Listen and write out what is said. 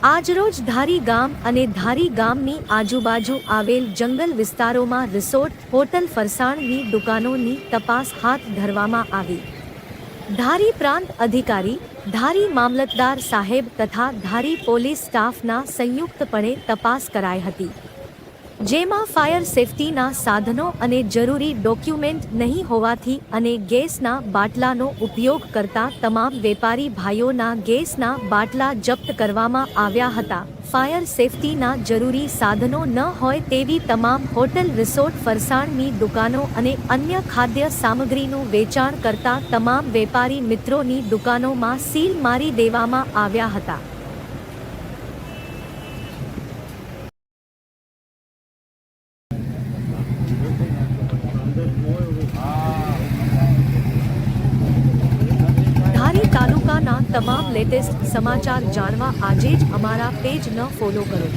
આજરોજ ધારી ગામ અને ધારી ગામની આજુબાજુ આવેલ જંગલ વિસ્તારોમાં રિસોર્ટ, હોટલ, ફરસાણની દુકાનોની તપાસ હાથ ધરવામાં આવી. ધારી પ્રાંત અધિકારી, ધારી મામલતદાર સાહેબ તથા ધારી પોલીસ સ્ટાફના સંયુક્તપણે તપાસ કરાઈ હતી, જેમાં ફાયર સેફટીના સાધનો અને જરૂરી ડોક્યુમેન્ટ નહીં હોવાથી અને ગેસના બાટલાનો ઉપયોગ કરતા તમામ વેપારી ભાઈઓના ગેસના બાટલા જપ્ત કરવામાં આવ્યા હતા. ફાયર સેફટીના જરૂરી સાધનો ન હોય તેવી તમામ હોટલ, રિસોર્ટ, ફરસાણની દુકાનો અને અન્ય ખાદ્ય સામગ્રીનું વેચાણ કરતા તમામ વેપારી મિત્રોની દુકાનોમાં સીલ મારી દેવામાં આવ્યા હતા. ધારી તાલુકાના તમામ લેટેસ્ટ સમાચાર જાણવા આજે જ અમારા પેજને ફોલો કરો.